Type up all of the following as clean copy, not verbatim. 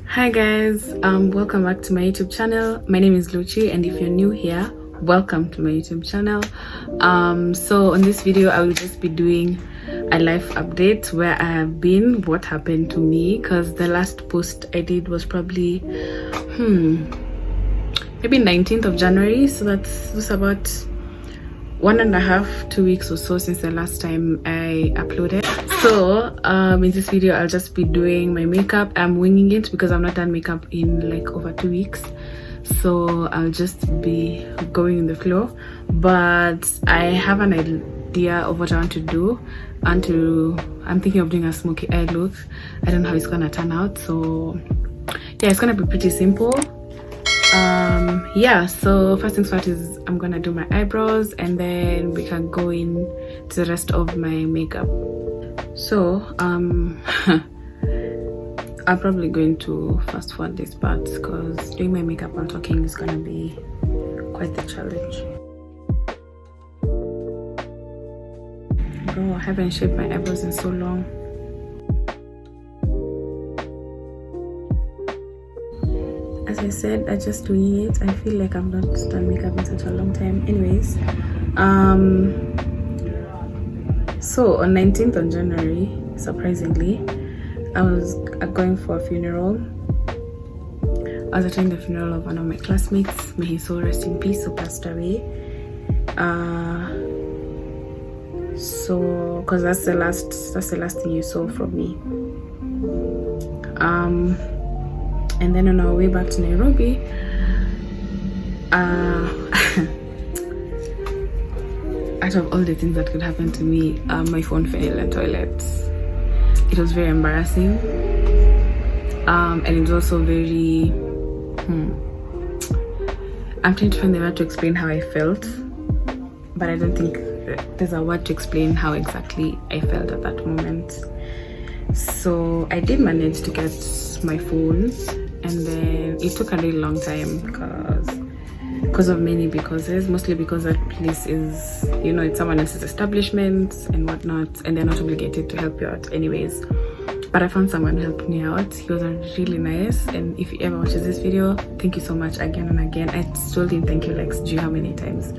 Hi guys, welcome back to my YouTube channel. My name is Luchi, and if you're new here, welcome to my YouTube channel. So on this video I will just be doing a life update where I have been, what happened to me, because the last post I did was probably maybe 19th of January, so that's about 1.5-2 weeks or so since the last time I uploaded. So in this video I'll just be doing my makeup. I'm winging it because I've not done makeup in like over 2 weeks, so I'll just be going in the flow. But I have an idea of what I want to do. I'm thinking of doing a smoky eye look. I don't know how it's gonna turn out, so yeah, it's gonna be pretty simple. Yeah, so first things first is I'm gonna do my eyebrows, and then we can go in to the rest of my makeup. So I'm probably going to fast forward this part because doing my makeup while talking is gonna be quite the challenge. Bro, I haven't shaped my eyebrows in so long. As I said, I just doing it. I feel like I've not done makeup in such a long time. Anyways, so on 19th of January, surprisingly, I was going for a funeral. I was attending the funeral of one of my classmates. May his soul rest in peace, who passed away. So because that's the last thing you saw from me. And then on our way back to Nairobi, out of all the things that could happen to me, my phone fell in the toilet. It was very embarrassing, and it was also very I'm trying to find the word to explain how I felt, but I don't think there's a word to explain how exactly I felt at that moment. So I did manage to get my phone, and then it took a really long time because of many causes, mostly because that place is, you know, it's someone else's establishment and whatnot, and they're not obligated to help you out anyways. But I found someone who helped me out. He was really nice, and if he ever watches this video, thank you so much again and again. I told him thank you like do you how many times.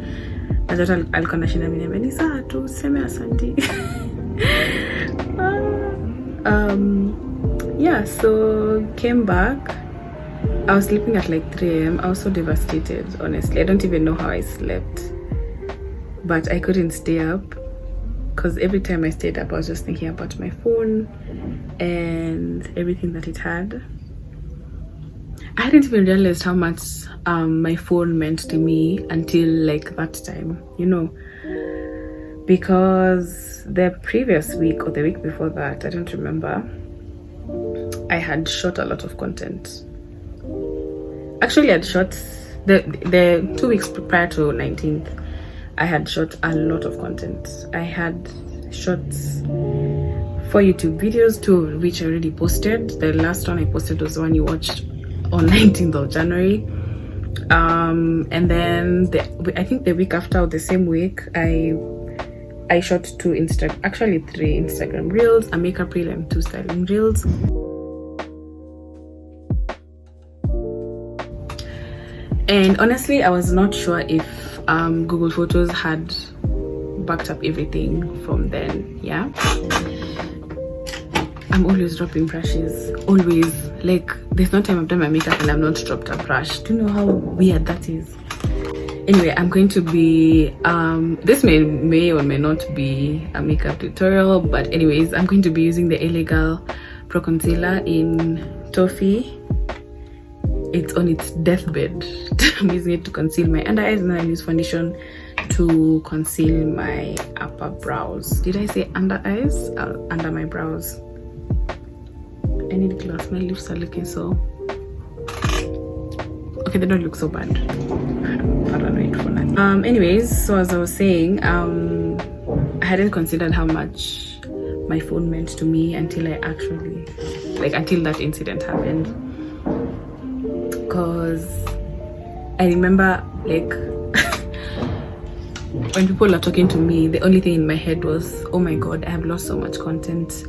I thought alikuwa nashinda mimi saa tu sema asante. Yeah, so came back. I was sleeping at like 3 a.m. I was so devastated, honestly. I don't even know how I slept, but I couldn't stay up because every time I stayed up I was just thinking about my phone and everything that it had. I hadn't even realized how much my phone meant to me until like that time, you know, because the previous week or the week before that, I don't remember, I had shot a lot of content. Actually, I had shot the 2 weeks prior to 19th. I had shot a lot of content. I had shot 4 YouTube videos, 2 of which I already posted. The last one I posted was the one you watched on 19th of January. And then I think the week after, or the same week, I shot 3 Instagram reels, a makeup reel, and 2 styling reels. And honestly, I was not sure if Google Photos had backed up everything from then. Yeah, I'm always dropping brushes, always. Like, there's no time I've done my makeup and I've not dropped a brush. Do you know how weird that is? Anyway, I'm going to be this may or may not be a makeup tutorial, but anyways, I'm going to be using the LA Girl Pro Concealer in Toffee. It's on its deathbed. I'm using it to conceal my under eyes, and then I use foundation to conceal my upper brows. Did I say under eyes? Under my brows. I need gloss. My lips are looking so... okay, they don't look so bad. Paranoid for that. Anyways, so as I was saying, I hadn't considered how much my phone meant to me until until that incident happened. Because I remember, like, when people are talking to me, the only thing in my head was, oh my god, I have lost so much content.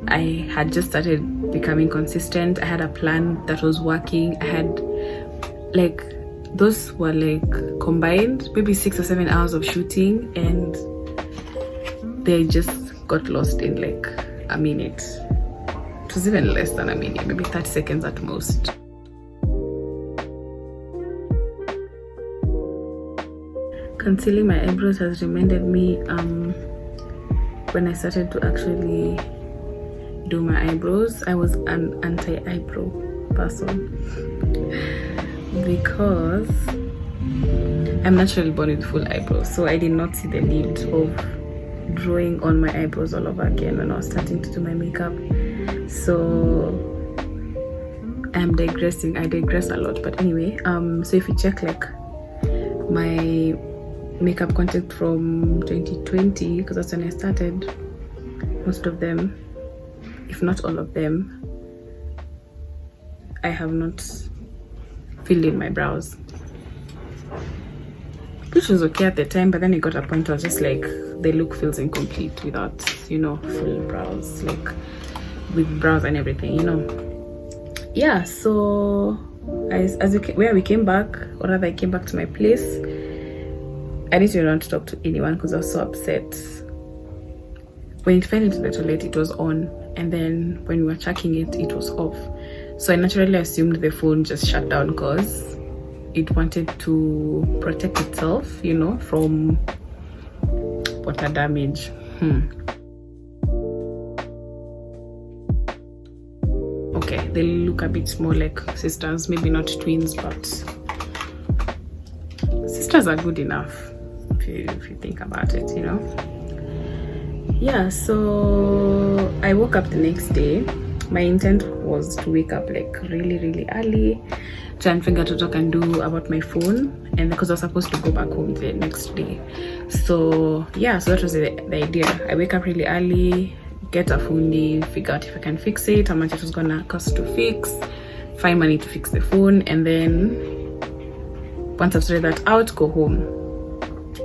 I had just started becoming consistent. I had a plan that was working. I had like, those were like combined maybe 6 or 7 hours of shooting, and they just got lost in like a minute. It was even less than a minute, maybe 30 seconds at most. Concealing my eyebrows has reminded me when I started to actually do my eyebrows. I was an anti-eyebrow person because I'm naturally born with full eyebrows, so I did not see the need of drawing on my eyebrows all over again when I was starting to do my makeup. So I'm digressing. I digress a lot, but anyway, so if you check like my makeup content from 2020, because that's when I started, most of them, if not all of them, I have not filled in my brows, which was okay at the time, but then it got a point where I was just like, the look feels incomplete without, you know, full brows, like with brows and everything, you know. Yeah, so where we came back, or rather I came back to my place, I didn't want to talk to anyone because I was so upset. When it fell into the toilet, it was on, and then when we were checking it, it was off. So I naturally assumed the phone just shut down because it wanted to protect itself, you know, from water damage. Okay, they look a bit more like sisters, maybe not twins, but sisters are good enough if you think about it, you know. Yeah, so I woke up the next day. My intent was to wake up like really early, try and figure out what I can do about my phone, and because I was supposed to go back home the next day. So yeah, so that was the idea. I wake up really early, get a fundi, figure out if I can fix it, how much it was gonna cost to fix, find money to fix the phone, and then once I've sorted that out, go home.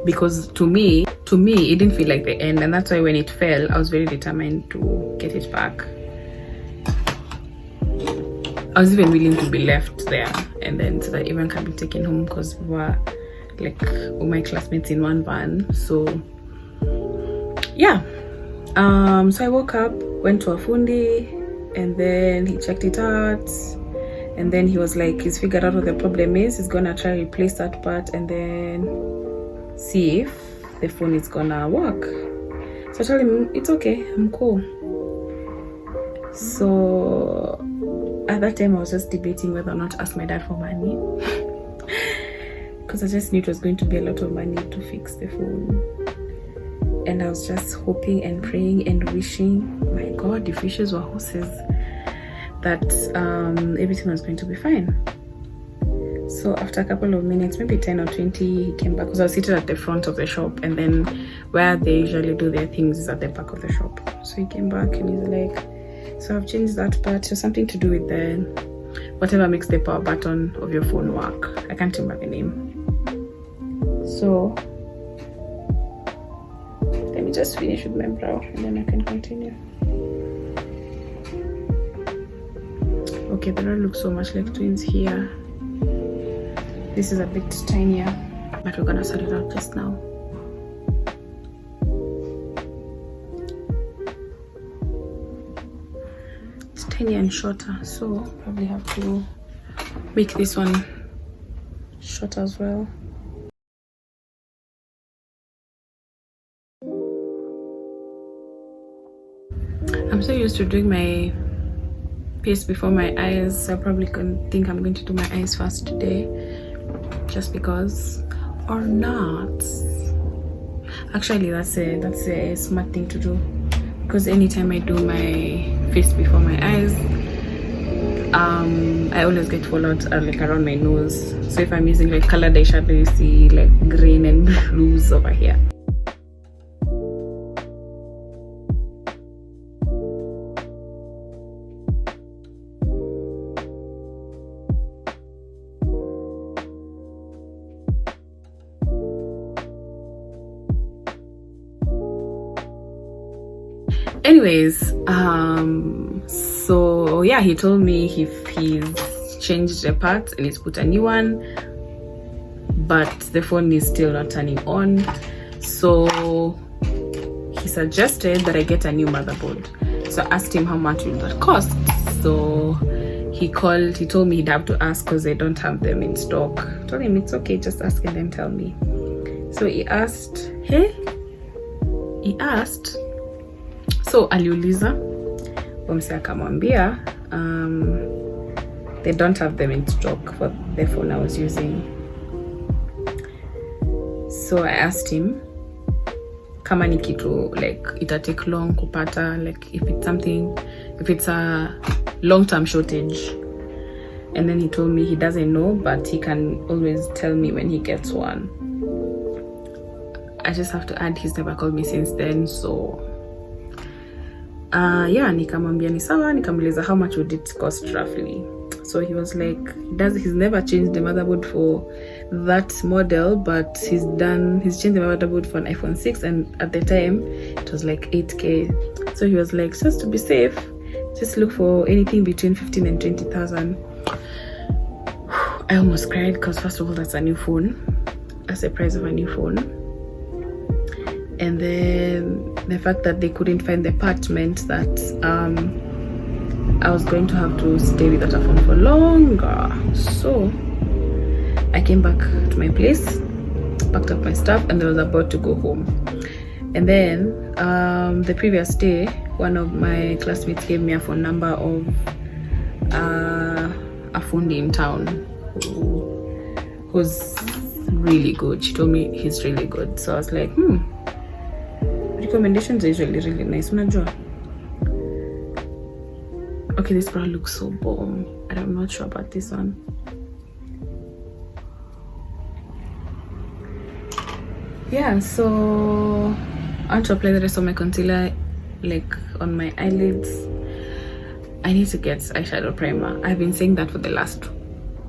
Because to me it didn't feel like the end, and that's why when it fell, I was very determined to get it back. I was even willing to be left there, and then so that everyone can be taken home, because we were like all my classmates in one van. So yeah, so I woke up, went to a fundi, and then he checked it out, and then he was like, he's figured out what the problem is. He's gonna try to replace that part and then see if the phone is gonna work. So I told him it's okay, I'm cool. So at that time I was just debating whether or not to ask my dad for money because I just knew it was going to be a lot of money to fix the phone, and I was just hoping and praying and wishing, my God, if wishes were horses, that everything was going to be fine. So after a couple of minutes, maybe 10 or 20, he came back, because I was seated at the front of the shop, and then where they usually do their things is at the back of the shop. So he came back and he's like, so I've changed that part. So something to do with the whatever makes the power button of your phone work. I can't remember the name. So let me just finish with my brow and then I can continue. Okay, the brow looks so much like twins here. This is a bit tinier, but we're gonna sort it out just now. It's tinier and shorter, so probably have to make this one shorter as well. I'm so used to doing my face before my eyes, so I probably think I'm going to do my eyes first today, just because, or not. Actually, that's a smart thing to do, because anytime I do my face before my eyes, I always get fallout like around my nose. So if I'm using like colored eyeshadow, you see like green and blues over here. Anyways, So yeah, he told me he's changed the parts and he's put a new one, but the phone is still not turning on. So he suggested that I get a new motherboard. So I asked him how much will that cost. So he told me he'd have to ask because they don't have them in stock. I told him it's okay, just ask and then tell me. So he asked, so aliuliza wamse akamwambia they don't have them in stock for the phone I was using. So I asked him kama ni kitu like ita take long kupata, like if it's a long-term shortage. And then he told me he doesn't know, but he can always tell me when he gets one. I just have to add he's never called me since then. So yeah, nikamwambia ni sawa, nikamuuliza how much would it cost roughly. So he was like he's never changed the motherboard for that model, but he's changed the motherboard for an iPhone 6, and at the time it was like 8k. So he was like, just to be safe, just look for anything between 15 and 20,000. I almost cried because first of all, that's a new phone. That's the price of a new phone. And then the fact that they couldn't find the apartment that I was going to have to stay with that phone for longer. So I came back to my place, packed up my stuff, and I was about to go home. And then the previous day, one of my classmates gave me a phone number of a phone in town who's really good. She told me he's really good. So I was like, recommendations are usually really nice. Unajua? Okay, this bra looks so bomb. I'm not sure about this one. Yeah, so I want to apply the rest of my concealer like on my eyelids. I need to get eyeshadow primer. I've been saying that for the last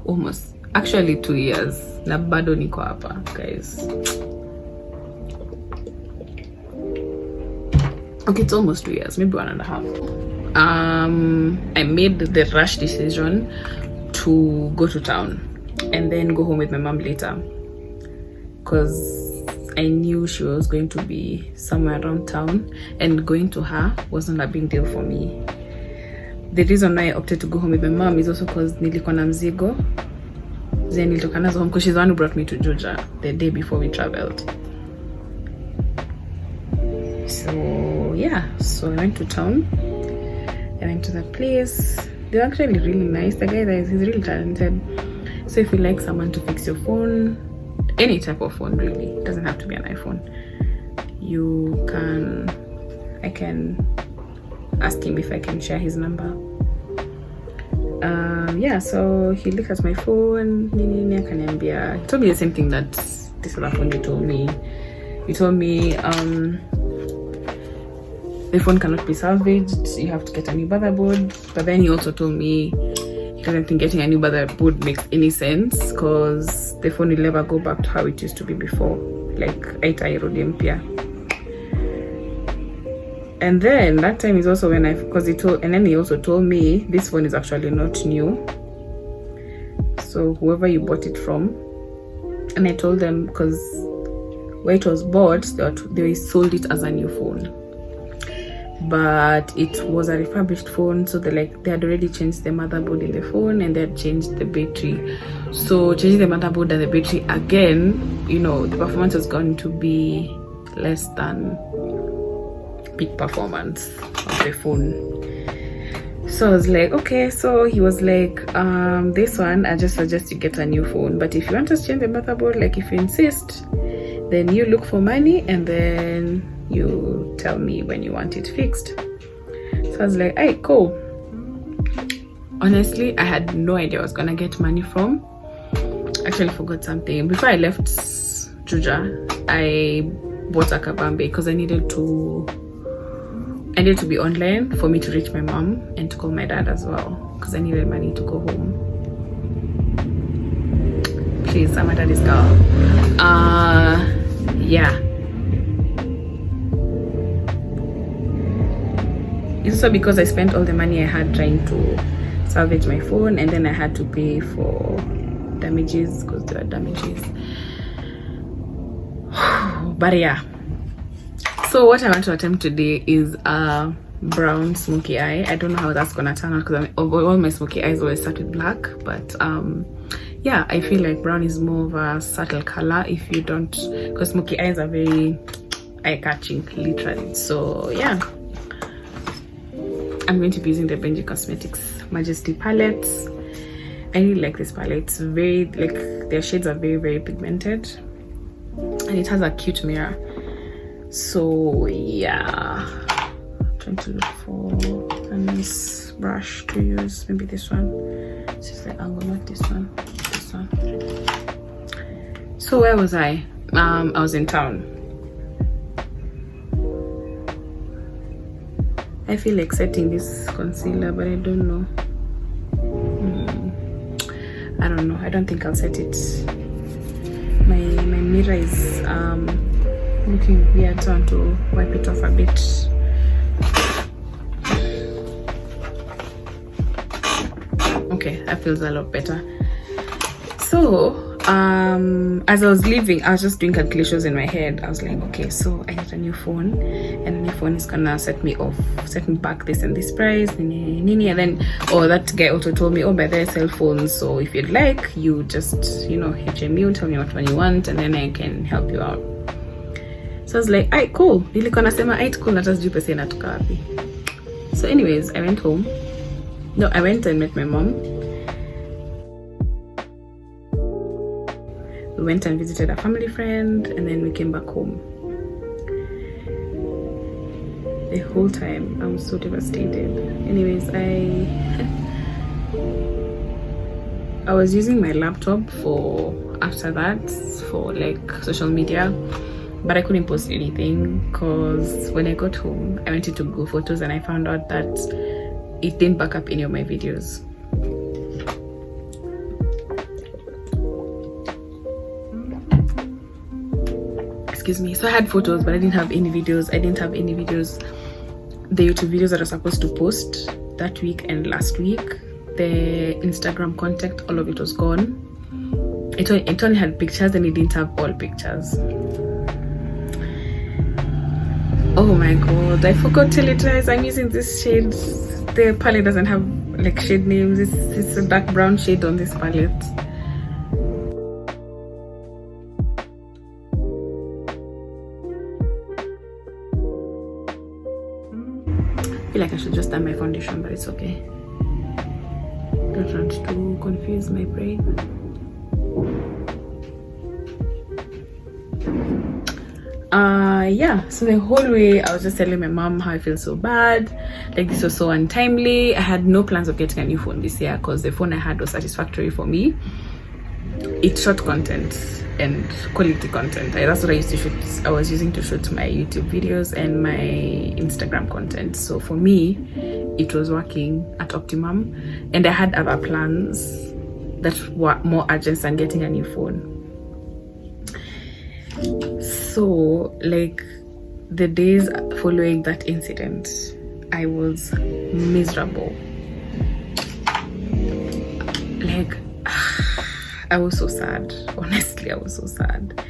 almost actually 2 years. Na bado niko hapa, guys. Okay, it's almost 2 years, maybe 1.5. I made the rush decision to go to town and then go home with my mom later, because I knew she was going to be somewhere around town, and going to her wasn't a big deal for me. The reason why I opted to go home with my mom is also because nilikuwa na mzigo. Then nilitoka nazo home because she's the one who brought me to Georgia the day before we traveled. So yeah, so I went to town. I went to the place. They're actually really nice. The guy there, he's really talented. So if you like someone to fix your phone, any type of phone really, it doesn't have to be an iPhone, I can ask him if I can share his number. Yeah, so he looked at my phone. He told me the same thing that this other phone you told me. He told me the phone cannot be salvaged, you have to get a new motherboard. But then he also told me he doesn't think getting a new motherboard makes any sense because the phone will never go back to how it used to be before, like aitairudi mpya. And then that time is also when he also told me this phone is actually not new, so whoever you bought it from. And I told them because where it was bought, they sold it as a new phone, but it was a refurbished phone. So they had already changed the motherboard in the phone, and they had changed the battery. So changing the motherboard and the battery again, the performance was going to be less than peak performance of the phone. So I was like, okay. So he was like, this one I just suggest you get a new phone, but if you want to change the motherboard, like if you insist, then you look for money and then you tell me when you want it fixed. So I was like, hey, cool. Honestly, I had no idea I was gonna get money from. Actually forgot something. Before I left Juja, I bought a kabambe because I needed to be online for me to reach my mom and to call my dad as well, because I needed money to go home. Please, I'm my daddy's girl. Yeah. It's also because I spent all the money I had trying to salvage my phone, and then I had to pay for damages because there are damages. But yeah, so what I want to attempt today is a brown smoky eye. I don't know how that's gonna turn out because all my smoky eyes always start with black, but yeah, I feel like brown is more of a subtle color if you don't, because smoky eyes are very eye-catching, literally. So yeah, I'm going to be using the Benji Cosmetics Majesty palette. I really like this palette. It's very, like, their shades are very, very pigmented, and it has a cute mirror. So yeah, I'm trying to look for a nice brush to use. Maybe this one. This is the angle, not this one. This one. So where was I? I was in town. I feel like setting this concealer, but I don't know. I don't know. I don't think I'll set it. My mirror is looking weird, so I want to wipe it off a bit. Okay, that feels a lot better. So as I was leaving, I was just doing calculations in my head. I was like, okay, so I get a new phone, and a new phone is gonna set me back this and this price, and then that guy also told me, oh, by their cell phones, so if you'd like, you just, you know, HMU, tell me what one you want, and then I can help you out. So I was like, alright, cool. Nilikuwa nasema alright, cool, na just pesa inatoka wapi. So anyways, I went home. No, I went and met my mom. We went and visited a family friend, and then we came back home. The whole time I was so devastated. Anyways, I was using my laptop after that for like social media, but I couldn't post anything because when I got home I went into Google Photos and I found out that it didn't back up any of my videos. Excuse me. So I had photos, but I didn't have any videos. The YouTube videos that I was supposed to post that week and last week, the Instagram contact, all of it was gone. It only had pictures, and it didn't have all pictures. Oh my god, I forgot to tell you guys, I'm using this shade. The palette doesn't have like shade names. It's a dark brown shade on this palette. I feel like I should just add my foundation, but it's okay. Don't want to confuse my brain. Yeah, so the whole way I was just telling my mom how I feel so bad, like this was so untimely. I had no plans of getting a new phone this year because the phone I had was satisfactory for me. It shot content and quality content. That's what I used to shoot. I was using to shoot my YouTube videos and my Instagram content. So for me, it was working at optimum, and I had other plans that were more urgent than getting a new phone. So like the days following that incident, I was miserable. Like I was so sad. Honestly, I was so sad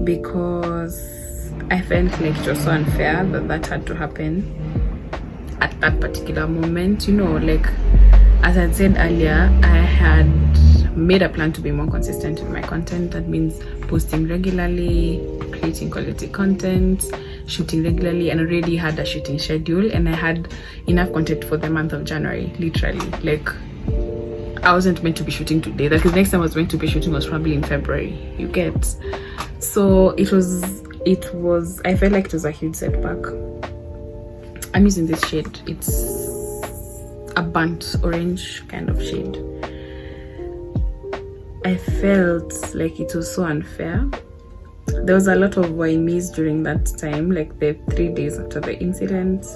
because I felt like it was so unfair that had to happen at that particular moment. You know, like as I said earlier, I had made a plan to be more consistent with my content. That means posting regularly, creating quality content, shooting regularly, and already had a shooting schedule, and I had enough content for the month of January. Literally, like I wasn't meant to be shooting today. Like the next time I was meant to be shooting was probably in February. You get? So it was I felt like it was a huge setback. I'm using this shade. It's a burnt orange kind of shade. I felt like it was so unfair. There was a lot of why me's during that time, like the 3 days after the incident.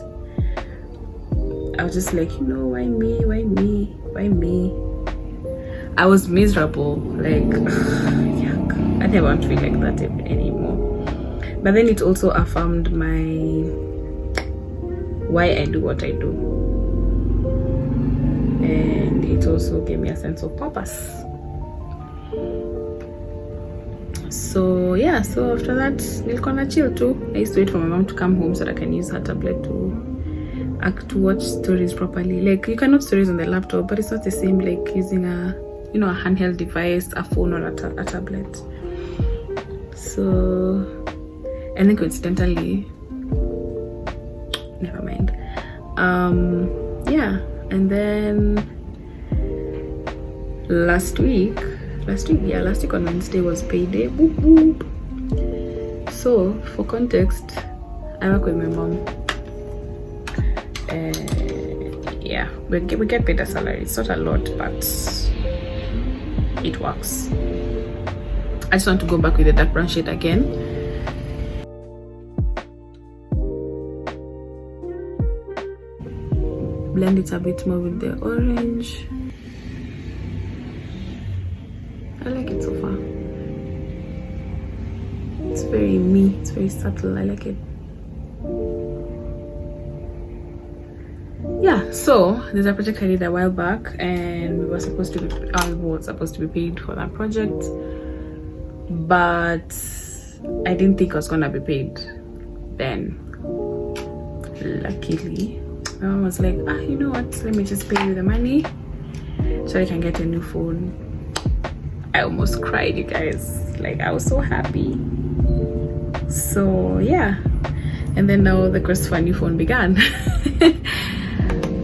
I was just like, you know, why me? I was miserable, like yuck. I never want to feel like that anymore. But then it also affirmed my why I do what I do, and it also gave me a sense of purpose. So yeah, so after that nilikuwa na chill too. I used to wait for my mom to come home so that I can use her tablet to watch stories properly. Like, you can watch stories on the laptop, but it's not the same like using a handheld device, a phone or a tablet. So, and then coincidentally, never mind. Yeah, and then last week on Wednesday was payday. Boop, boop. So for context, I work with my mom. Yeah, we get paid a salary. It's not a lot, but it works. I just want to go back with the dark brown shade again. Blend it a bit more with the orange. I like it so far. It's very me, it's very subtle. I like it. Yeah, so there's a project I did a while back, and I was supposed to be paid for that project, but I didn't think I was gonna be paid then. Luckily, my mom was like, you know what, let me just pay you the money so I can get a new phone. I almost cried, you guys. Like, I was so happy. So yeah, and then now the quest for a new phone began.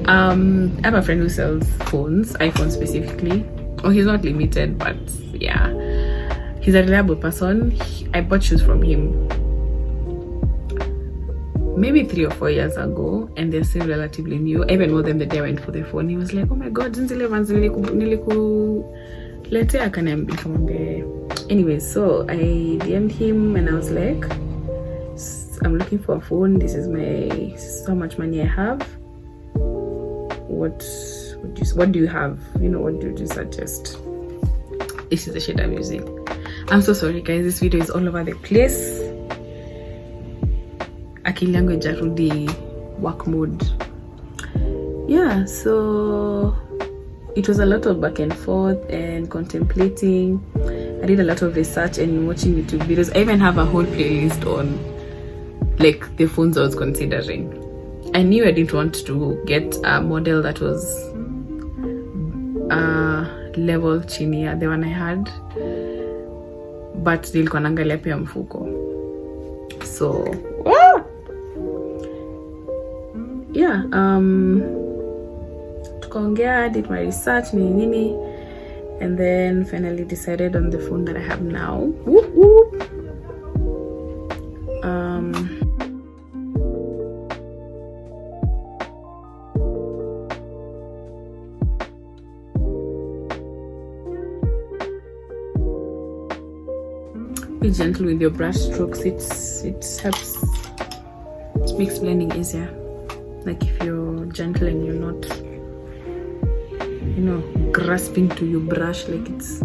I have a friend who sells phones, iPhones specifically. Oh, he's not limited, but yeah, he's a reliable person. I bought shoes from him maybe 3 or 4 years ago, and they're still relatively new. I even wore them the day I went for the phone. He was like, oh my god, anyway, so I DM'd him and I was like, I'm looking for a phone. This is how much money I have. What do you have? What do you suggest? This is the shade I'm using. I'm so sorry guys, this video is all over the place. Akili yangu ijarudi work mode. Yeah, so it was a lot of back and forth and contemplating. I did a lot of research and watching YouTube videos. I even have a whole playlist on like the phones I was considering. I knew I didn't want to get a model that was level chini ya the one I had, but nilikuwa naangalia pia mfuko. So yeah, tukaongea, did my research nini, and then finally decided on the phone that I have now. Whoop, whoop. Be gentle with your brush strokes. It helps. It makes blending easier. Like if you're gentle and you're not, grasping to your brush like it's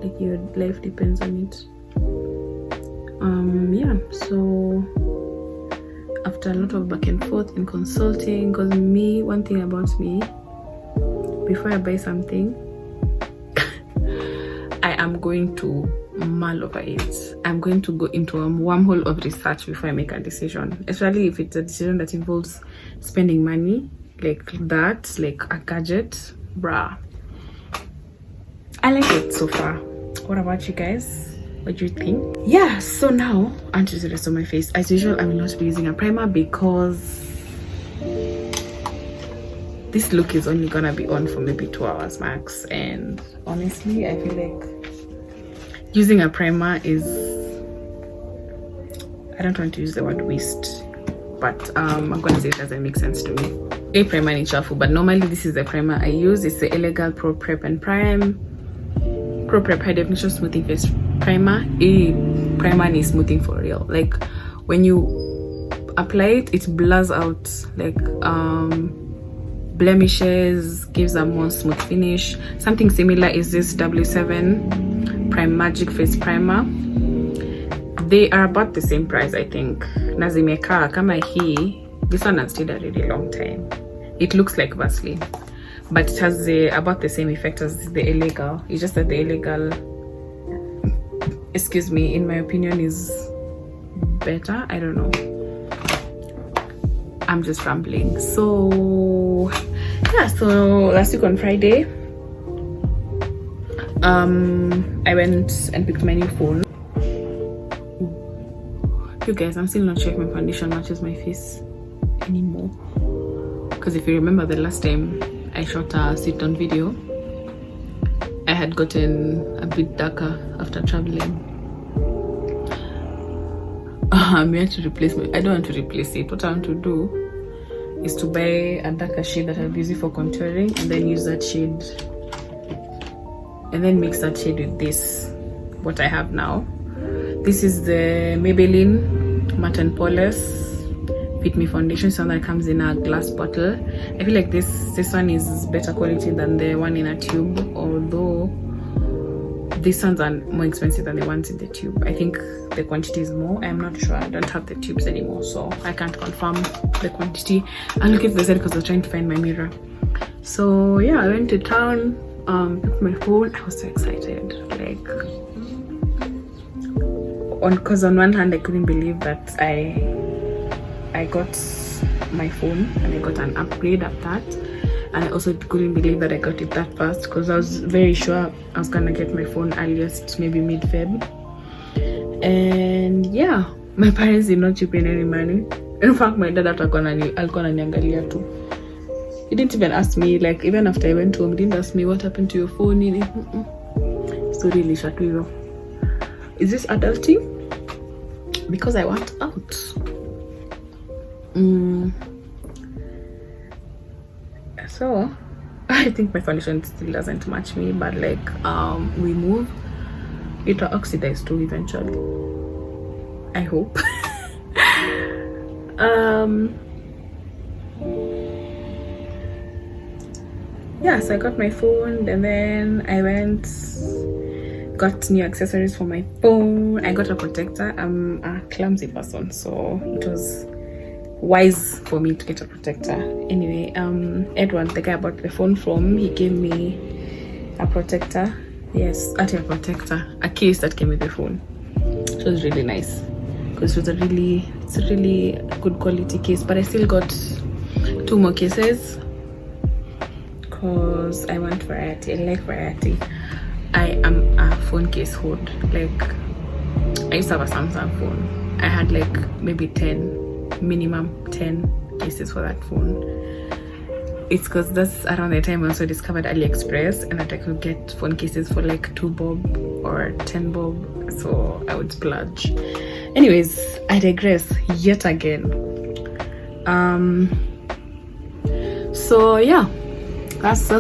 like your life depends on it. Yeah, so after a lot of back and forth and consulting, because one thing about me, before I buy something, I am going to mull over it. I'm going to go into a wormhole of research before I make a decision, especially if it's a decision that involves spending money like that, like a gadget. Bruh, I like it so far. What about you guys? What do you think? Yeah, so now onto the rest of my face. As usual, I will not be using a primer because this look is only gonna be on for maybe 2 hours max, and honestly I feel like using a primer is, I don't want to use the word waste, but I'm gonna say it doesn't make sense to me. A primer in chafu, but normally this is the primer I use. It's the Elegant Pro Prep and Prime Pro Prep High Definition Smoothing Face Primer. A primer is smoothing for real. Like when you apply it, it blurs out like blemishes, gives a more smooth finish. Something similar is this W7 Prime Magic Face Primer. They are about the same price, I think. Na zimekaa kama hii. This one has stayed a really long time. It looks like Vaseline, but it has about the same effect as the illegal. It's just that the illegal, excuse me, in my opinion, is better. I don't know. I'm just rambling. So yeah, so last week on Friday, I went and picked my new phone. You guys, I'm still not sure if my foundation matches my face anymore, because if you remember the last time I shot a sit-down video, I had gotten a bit darker after traveling. I'm here to replace I don't want to replace it. What I want to do is to buy a darker shade that I'll use it for contouring, and then use that shade and then mix that shade with this, what I have now. This is the Maybelline Matte and Poreless Fit Me foundation, so that comes in a glass bottle. I feel like this one is better quality than the one in a tube, although these ones are more expensive than the ones in the tube. I think the quantity is more. I'm not sure. I don't have the tubes anymore, so I can't confirm the quantity. I'll look at the side because I was trying to find my mirror. So yeah, I went to town, picked my phone. I was so excited, like, because on one hand I couldn't believe that I got my phone and I got an upgrade at that, and I also couldn't believe that I got it that fast, because I was very sure I was gonna get my phone earliest maybe mid-Feb. And yeah, my parents did not chip in any money. In fact, my dad alikuwa ananiangalia tu. He didn't even ask me, like, even after I went home, he didn't ask me what happened to your phone. So really shatuiro. Is this adulting? Because I want out. So I think my foundation still doesn't match me, but like we move, it will oxidize too eventually, I hope. Yeah, so I got my phone, and then I got new accessories for my phone. I got a protector. I'm a clumsy person, so it was wise for me to get a protector. Anyway, Edward, the guy I bought the phone from, he gave me a protector. Yes, actually a protector, a case that came with the phone. It was really nice, because it's a really good quality case. But I still got 2 more cases, because I want variety. I like variety. I am a phone case hoard. Like, I used to have a Samsung phone. I had like maybe 10, minimum 10 cases for that phone. It's because that's around the time I also discovered AliExpress, and that I could get phone cases for like 2 bob or 10 bob, so I would splurge. Anyways, I digress yet again. So yeah, that's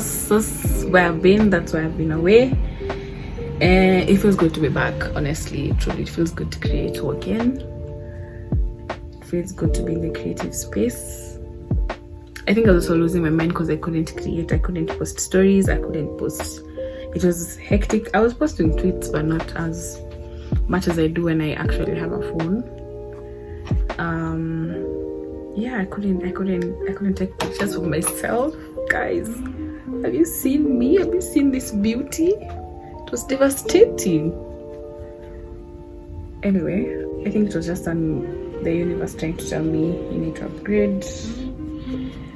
where I've been. That's why I've been away. And it feels good to be back, honestly. Truly, it feels good to create again. It feels good to be in the creative space. I think I was also losing my mind because I couldn't create. I couldn't post stories. I couldn't post. It was hectic. I was posting tweets, but not as much as I do when I actually have a phone. Yeah, I couldn't take pictures of myself. Guys, have you seen me? Have you seen this beauty? It was devastating. Anyway, I think it was just the universe trying to tell me you need to upgrade.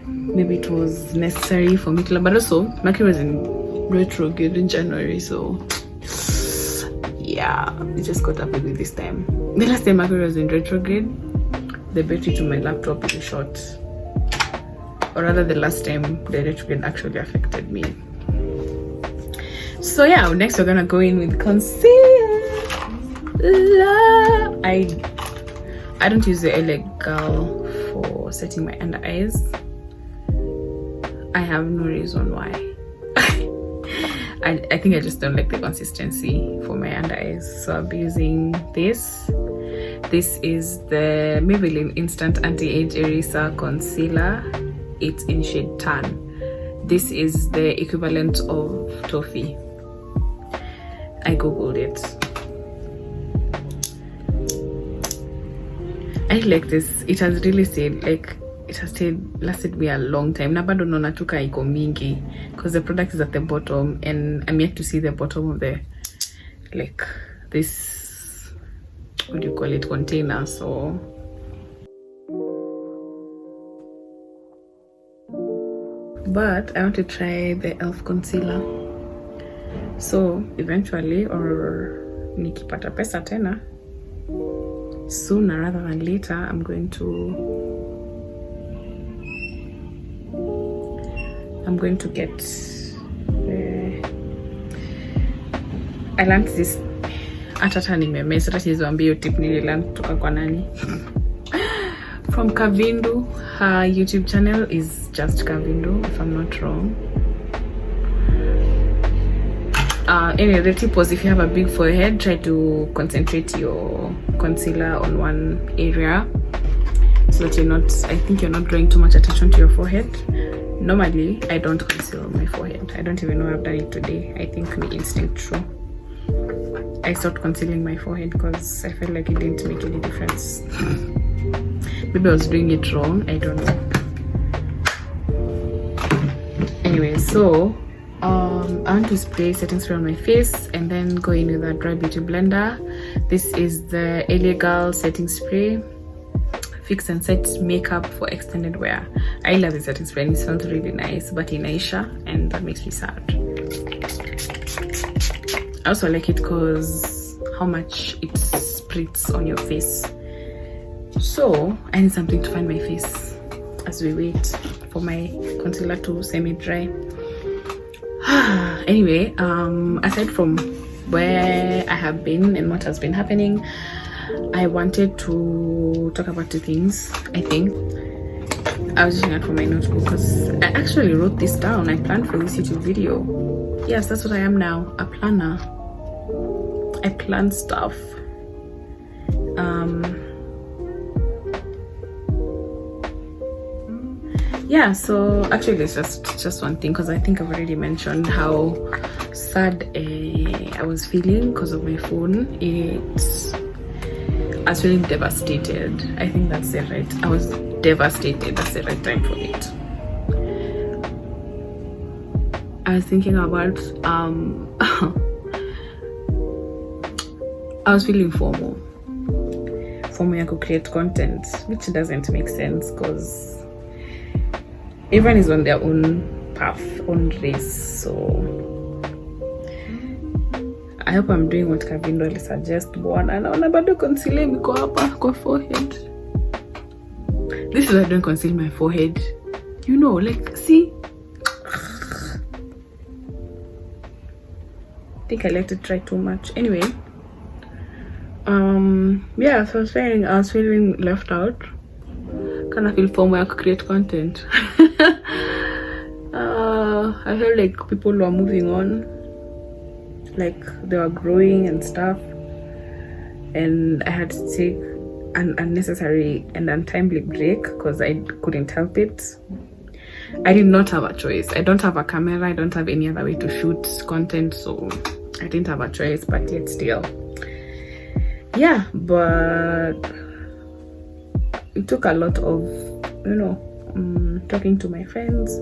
Maybe it was necessary for me to learn, but also Mercury was in retrograde in January, so yeah, it just got up with me this time. The last time Mercury was in retrograde, the battery to my laptop is short, or rather the last time the retrograde actually affected me. So yeah, next we're gonna go in with concealer. I don't use the illegal for setting my under eyes. I have no reason why. I think I just don't like the consistency for my under eyes, so I'll be using this. This is the Maybelline Instant Anti-Age Eraser Concealer. It's in shade tan. This is the equivalent of Toffee. I googled it. I like this. It has really stayed, like it has lasted me a long time. Na bado naona tu ka iko mingi because the product is at the bottom and I'm yet to see the bottom of the, like, this, what do you call it, container. So but I want to try the elf concealer. So eventually, or nikipata pesa tena, sooner rather than later, I'm going to get I learned this atata nimemesa hizo tip nililearn kutoka kwa nani from Kavindu. Her YouTube channel is just Kavindu, if I'm not wrong. Anyway, the tip was, if you have a big forehead, try to concentrate your concealer on one area so that I think you're not drawing too much attention to your forehead. Normally, I don't conceal my forehead. I don't even know I've done it today. I think my instinct true. I stopped concealing my forehead because I felt like it didn't make any difference. Maybe I was doing it wrong. I don't know. Anyway, so I want to spray setting spray on my face and then go in with a dry beauty blender. This is the LA Girl setting spray. Fix and set makeup for extended wear. I love the setting spray and it smells really nice, but in Aisha, and that makes me sad. I also like it because how much it spritz on your face. So I need something to find my face as we wait for my concealer to semi-dry. Anyway, aside from where I have been and what has been happening, I wanted to talk about two things. I think I was looking out for my notebook because I actually wrote this down. I planned for this YouTube video. Yes, that's what I am now, a planner. I plan stuff. Yeah, so actually it's just one thing, because I think I've already mentioned how sad I was feeling because of my phone. I was feeling devastated. I think that's it, right? I was devastated. That's the right time for it. I was thinking about I was feeling FOMO I could create content, which doesn't make sense because everyone is on their own path, own race. So I hope I'm doing what Kavindo will suggest. Bwana naona bado concealer iko hapa kwa forehead. This is why I don't conceal my forehead. You know, like, see? I think I let it dry too much. Anyway, yeah, so I was saying I was feeling left out. Kind of feel FOMO I could create content. I felt like people were moving on, like they were growing and stuff, and I had to take an unnecessary and untimely break because I couldn't help it. I did not have a choice. I don't have a camera. I don't have any other way to shoot content, so I didn't have a choice. But yet still, yeah. But it took a lot of, talking to my friends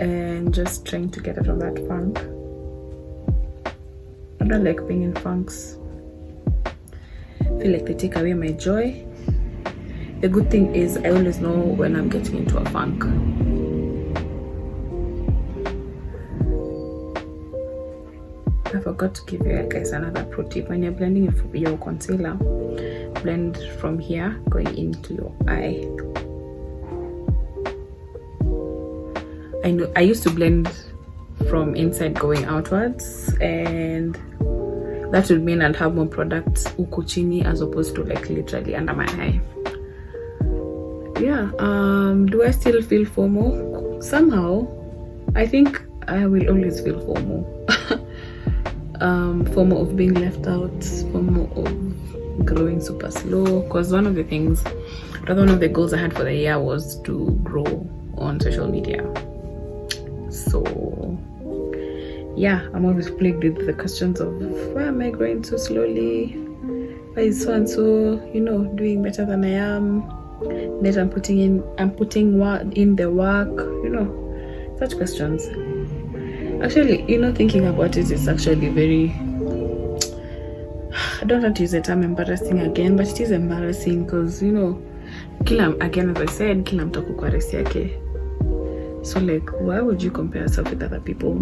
and just trying to get out of that funk. I don't like being in funks. I feel like they take away my joy. The good thing is I always know when I'm getting into a funk. I forgot to give you guys another pro tip. When you're blending your concealer, blend from here going into your eye. I used to blend from inside going outwards, and that would mean I'd have more products uko chini as opposed to like literally under my eye. Yeah, do I still feel FOMO? Somehow, I think I will always feel FOMO. FOMO of being left out, FOMO of growing super slow, because one of the goals I had for the year was to grow on social media. So yeah, I'm always plagued with the questions of why am I growing so slowly? why is so and so, doing better than I am? That I'm putting in the work, such questions. Actually, thinking about it is actually very, I don't want to use the term embarrassing again, but it is embarrassing because, again, as I said, kila mtu ako kwa race yake. So like, why would you compare yourself with other people?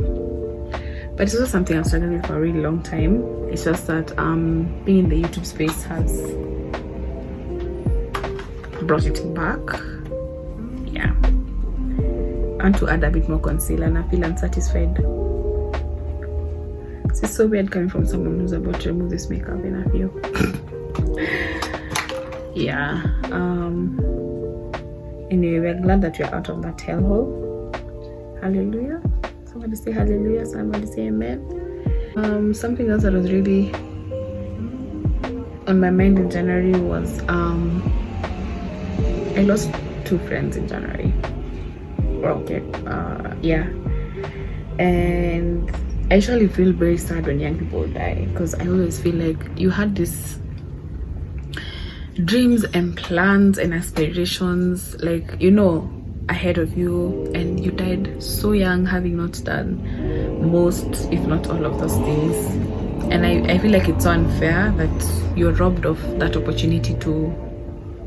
But it's also something I've struggled with for a really long time. It's just that being in the YouTube space has brought it back. Yeah, and to add a bit more concealer, and I feel unsatisfied. It's so weird coming from someone who's about to remove this makeup in a few. Yeah. Anyway, we're glad that we're out of that hellhole. Hallelujah. Somebody say hallelujah. Somebody say amen. Something else that was really on my mind in January was I lost 2 friends in January. Okay. Yeah. And I usually feel very sad when young people die, because I always feel like you had this dreams and plans and aspirations, like, ahead of you, and you died so young, having not done most, if not all, of those things. And I feel like it's so unfair that you're robbed of that opportunity to,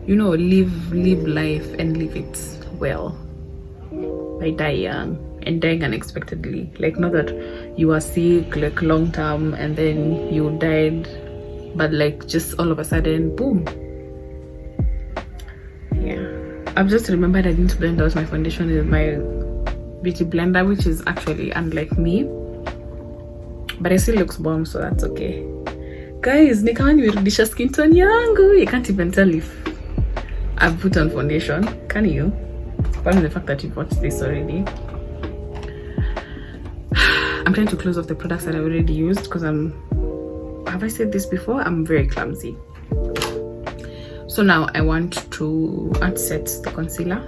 live life and live it well by dying young and dying unexpectedly. Like, not that you were sick like long term and then you died, but like just all of a sudden, boom. Yeah, I've just remembered I didn't blend out my foundation with my beauty blender, which is actually unlike me, but it still looks bomb, so that's okay. Guys, ni kama nimerudisha skin tone yangu. You can't even tell if I've put on foundation, can you? Apart from the fact that you've watched this already. I'm trying to close off the products that I've already used because have I said this before? I'm very clumsy. So now I want to set the concealer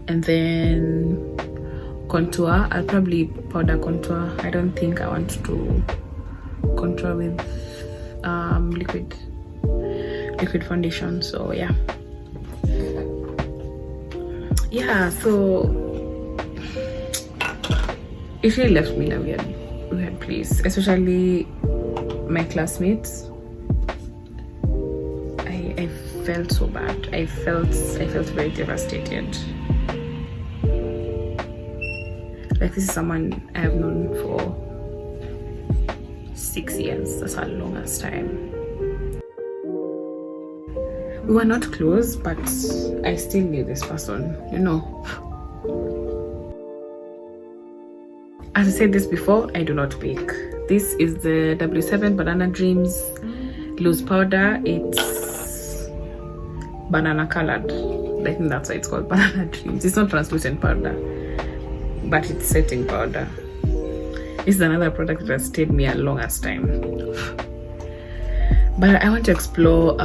and then contour. I'll probably powder contour. I don't think I want to contour with liquid foundation. So yeah, so it really left me in a weird place, especially my classmates. I felt so bad. I felt very devastated. Like, this is someone I have known for 6 years. That's our longest time. We were not close, but I still knew this person, As I said this before, I do not bake. This is the W7 Banana Dreams loose powder. It's banana colored. I think that's why it's called Banana Dreams. It's not translucent powder, but it's setting powder. This is another product that has stayed me a longest time. But I want to explore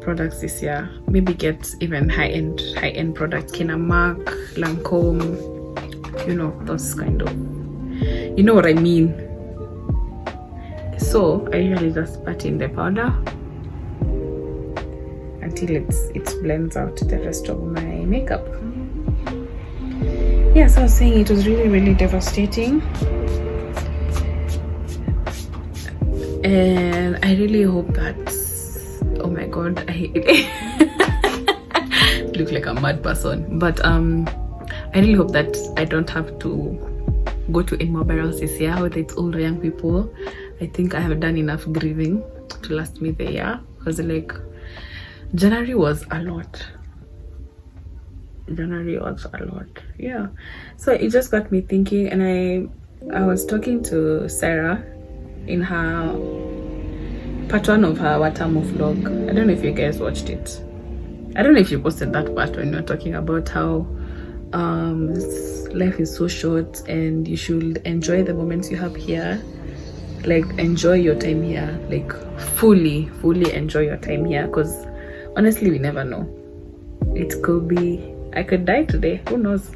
products this year. Maybe get even high-end products. Kinamark, Lancome, those kind of, you know what I mean. So I usually just pat in the powder until it blends out the rest of my makeup. Yeah, so I was saying it was really, really devastating. And I really hope that, oh my god, I look like a mad person, but I really hope that I don't have to go to any more barrels this year, whether it's older young people. I think I have done enough grieving to last me the year, because like January was a lot. Yeah, so it just got me thinking. And I was talking to Sarah in her part 1 of her Watamu vlog. I don't know if you guys watched it. I don't know if you posted that part when you were talking about how life is so short and you should enjoy the moments you have here. Like, enjoy your time here, like fully enjoy your time here, because honestly we never know. It could be, I could die today, who knows.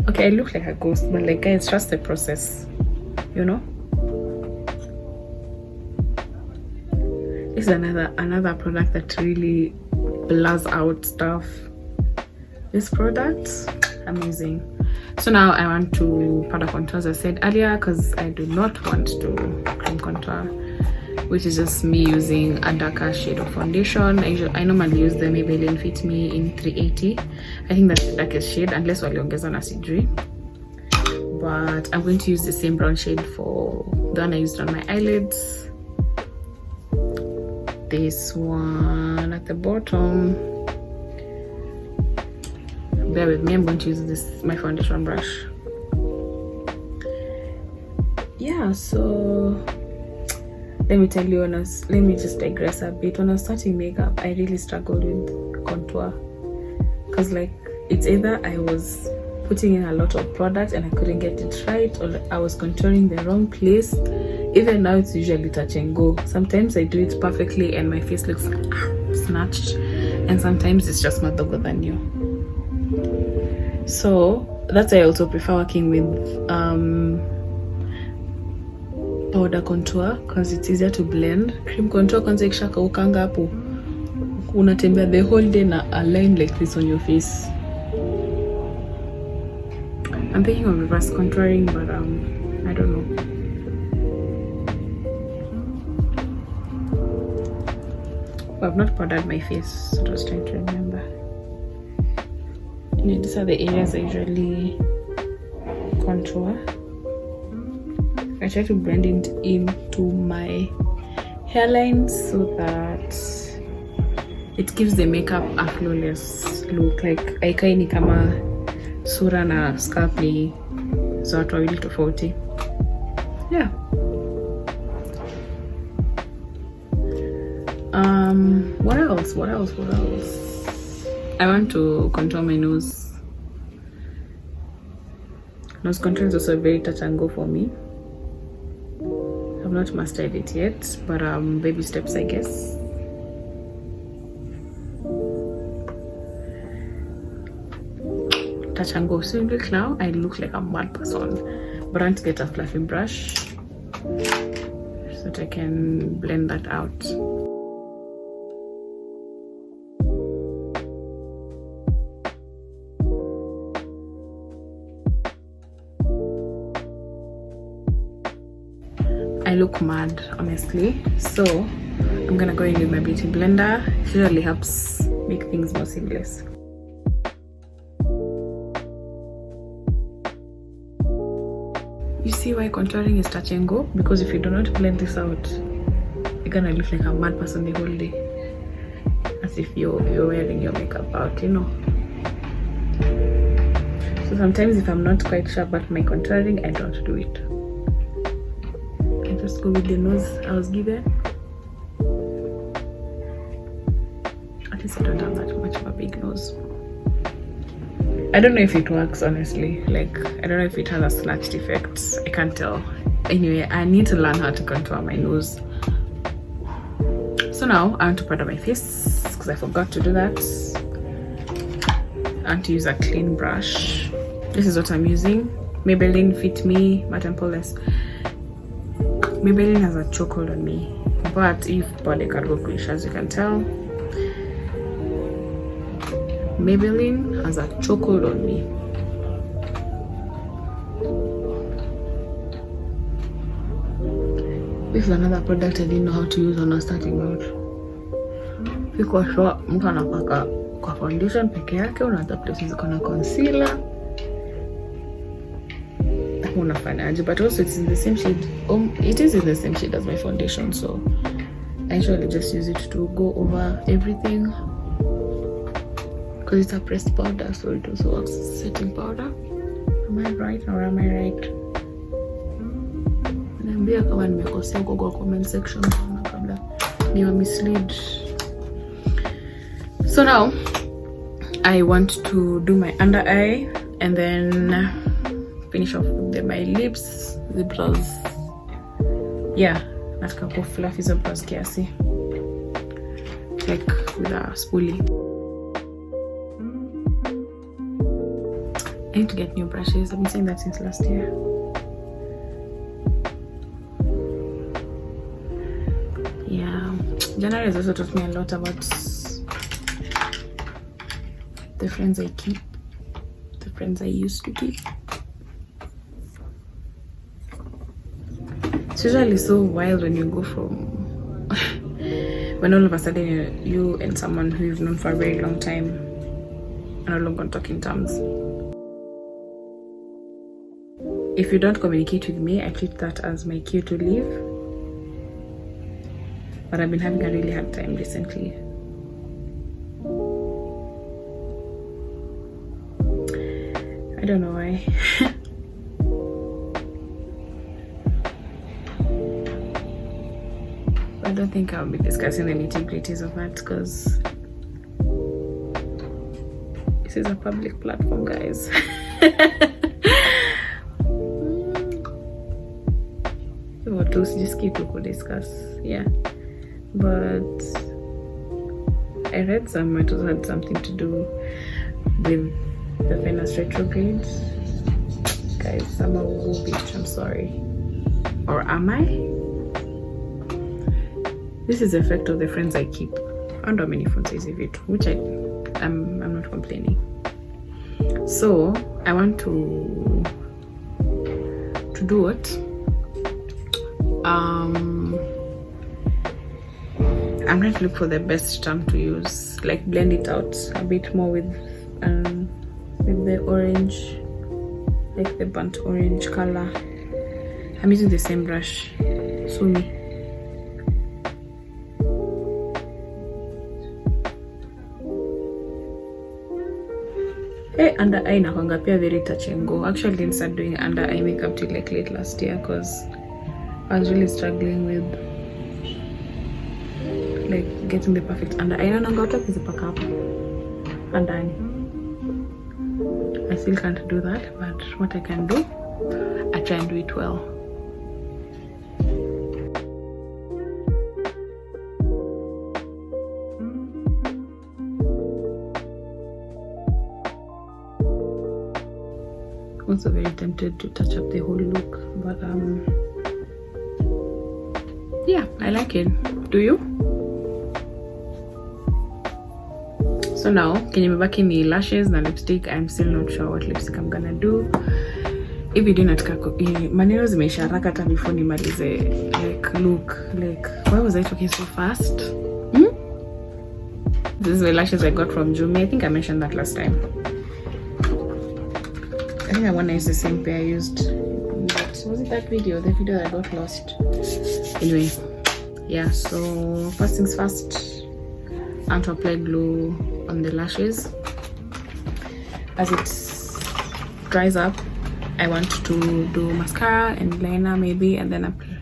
Okay, I look like a ghost, but like, guys, trust the process, This is another product that really blurs out stuff. This product, amazing. So now I want to powder contour, as I said earlier, because I do not want to cream contour, which is just me using a darker shade of foundation. I normally use the Maybelline Fit Me in 380. I think that's the darkest shade, unless waliongeza na sijui. But I'm going to use the same brown shade for the one I used on my eyelids. This one at the bottom. Bear with me, I'm going to use my foundation brush. Yeah, so let me tell you, let me just digress a bit. When I was starting makeup, I really struggled with contour, because like it's either I was putting in a lot of product and I couldn't get it right, or I was contouring the wrong place. Even now it's usually touch and go. Sometimes I do it perfectly and my face looks snatched, and sometimes it's just madogo than you. So that's why I also prefer working with powder contour, because it's easier to blend. Cream contour kwanza ikishakaukanga hapo unatembea the whole day na a line like this on your face. I'm thinking of reverse contouring, but I don't know. I've not powdered my face, so I was trying to remember. These are the areas I usually contour. I try to blend it into my hairline so that it gives the makeup a flawless look. Like aikai ni kama sura na scalp ni za watu wawili tofauti. Yeah. What else? I want to contour my nose. Nose contour is also very touch and go for me. I've not mastered it yet, but baby steps, I guess. Touch and go. So look, now I look like a mad person, but I want to get a fluffy brush so that I can blend that out. I look mad, honestly, so I'm gonna go in with my beauty blender. It really helps make things more seamless. You see why contouring is touch and go? Because if you do not blend this out, you're gonna look like a mad person the whole day, as if you're wearing your makeup out, you know. So sometimes if I'm not quite sure about my contouring, I don't do it. Just go with the nose I was given. At least I don't have that much of a big nose. I don't know if it works, honestly. Like, I don't know if it has a snatched effect. I can't tell. Anyway, I need to learn how to contour my nose. So now I want to powder my face, because I forgot to do that. I want to use a clean brush. This is what I'm using. Maybelline Fit Me Matte and Poreless. Maybelline has a chokehold on me, but if body cargo crease, as you can tell, Maybelline has a chokehold on me. This is another product I didn't know how to use when I was starting out. Because mtu anapaka kwa foundation peke yake, unaweza places ziko na concealer. But also it's in the same shade. It is in the same shade as my foundation, so I usually just use it to go over everything, because it's a pressed powder, so it also works as setting powder. Am I right or am I right? Niambia kama nimekosea huko kwa comment section kabla niwa mislead. So now I want to do my under eye and then finish off with my lips, the brows. Yeah, nataka ku fluff hizo brows kiasi, like with a spoolie. I need to get new brushes. I've been saying that since last year. Yeah, January has also taught me a lot about the friends I keep, the friends I used to keep. It's usually so wild when you go from when all of a sudden you and someone who you've known for a very long time are no longer on talking terms. If you don't communicate with me, I treat that as my cue to leave. But I've been having a really hard time recently. I don't know why. I don't think I'll be discussing the nitty-gritties of that because this is a public platform, guys. What to just keep to discuss, yeah. But I read somewhere it had something to do with the Venus retrograde. Guys, I'm a woo bitch, I'm sorry. Or am I? This is the effect of the friends I keep. I don't know how many friends I save it, which I'm not complaining. So I want to do what? I'm going to look for the best term to use, like blend it out a bit more with the orange, like the burnt orange color. I'm using the same brush, Sumi. Hey, under eye nakwanga pia very touch and go. Actually, I didn't start doing under eye makeup till like late last year because I was really struggling with like getting the perfect under eye. And I got up with the pack up and I still can't do that, but what I can do, I try and do it well. Also very tempted to touch up the whole look, but yeah, I like it. Do you? So now can you back in the lashes and lipstick? I'm still not sure what lipstick I'm gonna do. If you do not maneno zimeisha haraka hata before nimalize like look, like why was I talking so fast? This is the lashes I got from Jumi. I think I mentioned that last time. I think I want to use the same pair I used. Was it that video? The video that I got lost. Anyway, yeah, so first things first, I want to apply glue on the lashes. As it dries up, I want to do mascara and liner maybe, and then apply.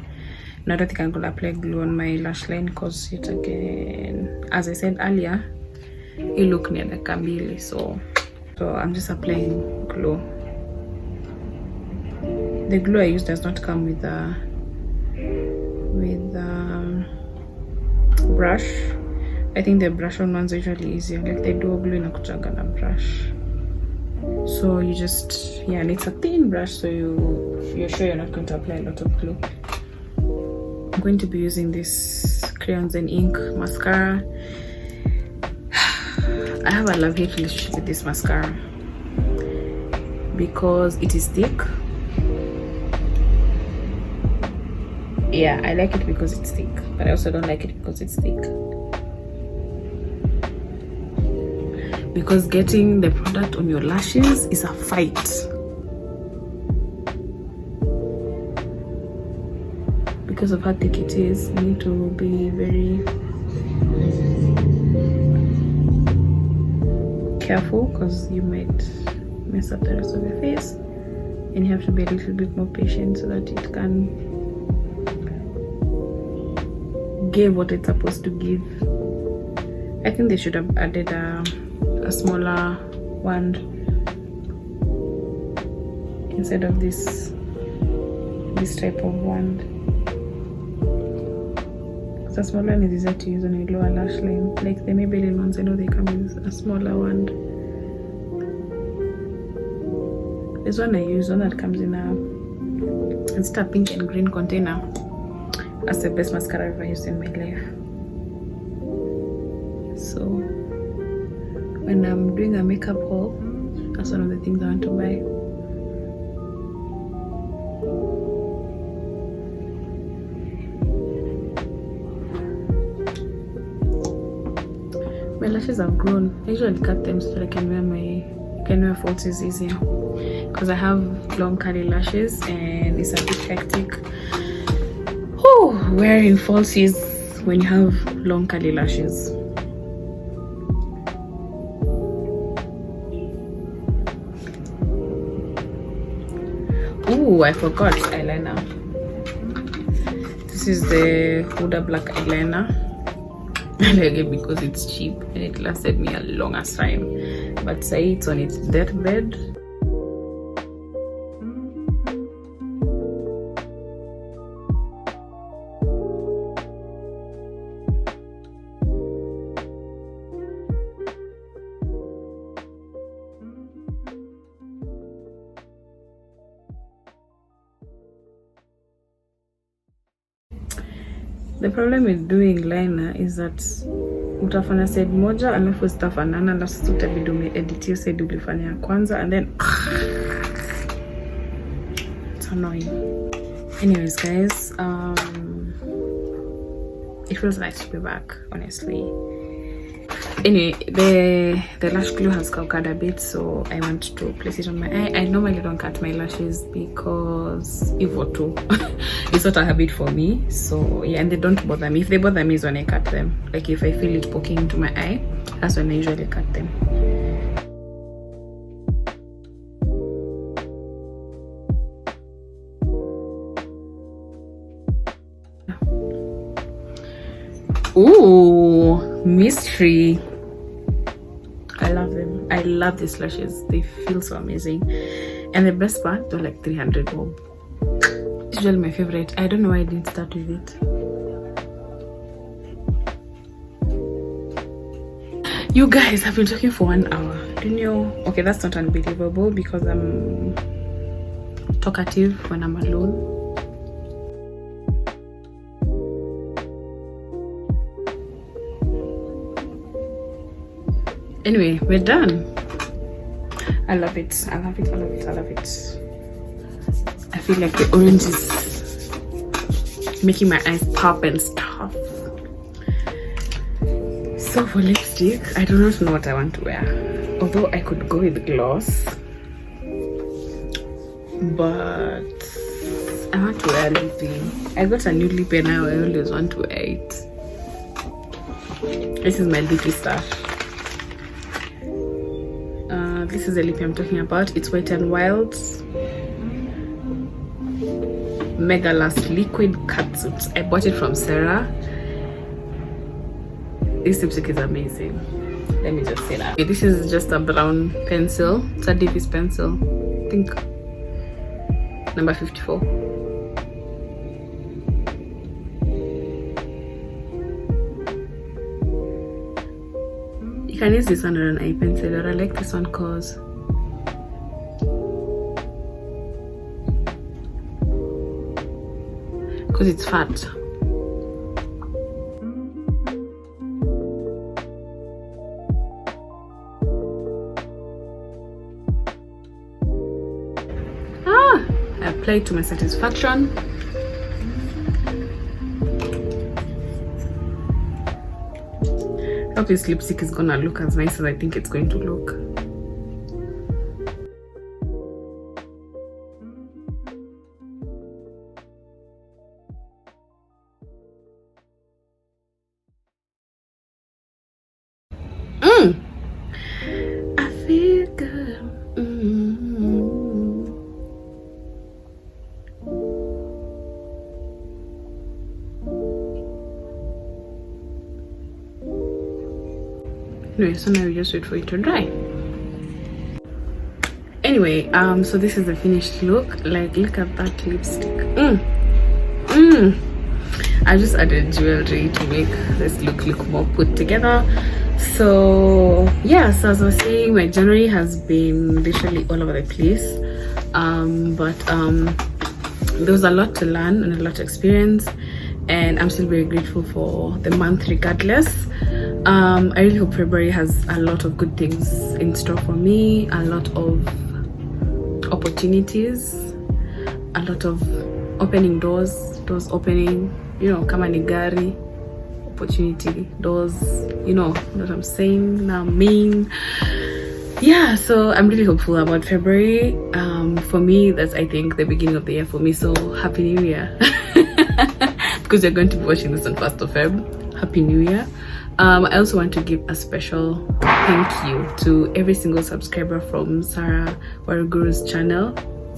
No, I don't think I'm going to apply glue on my lash line because it again, as I said earlier, it look near the Kambili, so I'm just applying glue. The glue I use does not come with a brush. I think the brush on ones are usually easier. Like the duo glue inakuchanga na brush. So you just, yeah, and it's a thin brush, so you're sure you're not going to apply a lot of glue. I'm going to be using this crayons and ink mascara. I have a love-hate relationship with this mascara because it is thick. Yeah, I like it because it's thick, but I also don't like it because it's thick. Because getting the product on your lashes is a fight. Because of how thick it is, you need to be very careful because you might mess up the rest of your face, and you have to be a little bit more patient so that it can give what it's supposed to give. I think they should have added a smaller wand instead of this type of wand. The smaller one is easier to use on a lower lash line. Like the Maybelline ones, I know they come with a smaller wand. This one I use, one that comes in a pink and green container. That's the best mascara I've ever used in my life. so when I'm doing a makeup haul, that's one of the things I want to buy. My lashes have grown. I usually cut them so that I can wear falsies easier, because I have long curly lashes and it's a bit hectic. Wearing falsies when you have long curly lashes. I forgot eyeliner. This is the Huda black eyeliner. I like it because it's cheap and it lasted me a longer time, but say it's on its deathbed. The problem with doing liner is that utafanya side moja alafu zitafanana, na sasa utabidi umeedit hiyo side ulifanya ya kwanza, and then it's annoying. Anyways guys, it feels nice to be back, honestly. Anyway, the lash glue has covered a bit, so I want to place it on my eye. I normally don't cut my lashes because it's not a habit for me. So yeah, and they don't bother me. If they bother me is when I cut them. Like if I feel it poking into my eye, that's when I usually cut them. Ooh, mystery. I love them. I love these lashes. They feel so amazing. And the best part, they're like 300 bob. It's usually my favorite. I don't know why I didn't start with it. You guys have been talking for 1 hour. Didn't you? Okay, that's not unbelievable because I'm talkative when I'm alone. Anyway, we're done. I love it. I love it. I love it. I love it. I feel like the orange is making my eyes pop and stuff. So for lipstick, I do not know what I want to wear. Although I could go with gloss, but I want to wear lippy. I got a new lip and now I always want to wear it. This is my lippy stuff. This is the lip I'm talking about. It's Wet n Wild's Mega Last Liquid Catsuit. I bought it from Sarah. This lipstick is amazing. Let me just say that. Okay, this is just a brown pencil. It's a Davis pencil. I think number 54. You can use this under an eye pencil, but I like this one because it's fat. I applied to my satisfaction. I hope this lipstick is gonna look as nice as I think it's going to look. I feel good. Anyway, so now we just wait for it to dry. Anyway, so this is the finished look. Like, look at that lipstick. I just added jewelry to make this look more put together. So yeah, so as I was saying, my January has been literally all over the place, but there was a lot to learn and a lot to experience, and I'm still very grateful for the month regardless. I really hope February has a lot of good things in store for me, a lot of opportunities, a lot of opening doors opening, kama ni gari, opportunity doors, you know what I'm saying now, yeah. So I'm really hopeful about February. For me, that's, I think, the beginning of the year for me, so happy new year. Because you're going to be watching this on 1st of Feb. Happy new year. I also want to give a special thank you to every single subscriber from Sarah Waruguru's channel.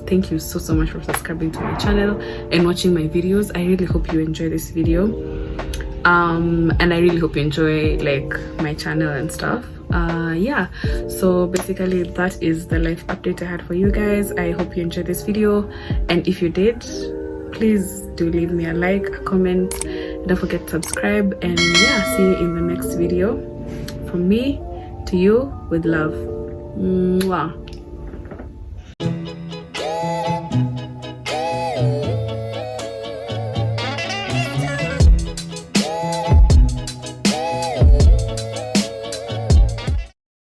Thank you so much for subscribing to my channel and watching my videos. I really hope you enjoy this video, and I really hope you enjoy like my channel and stuff. Yeah, so basically that is the life update I had for you guys. I hope you enjoyed this video, and if you did, please do leave me a like, a comment, don't forget to subscribe, and yeah, see you in the next video. From me to you, with love. Mwah.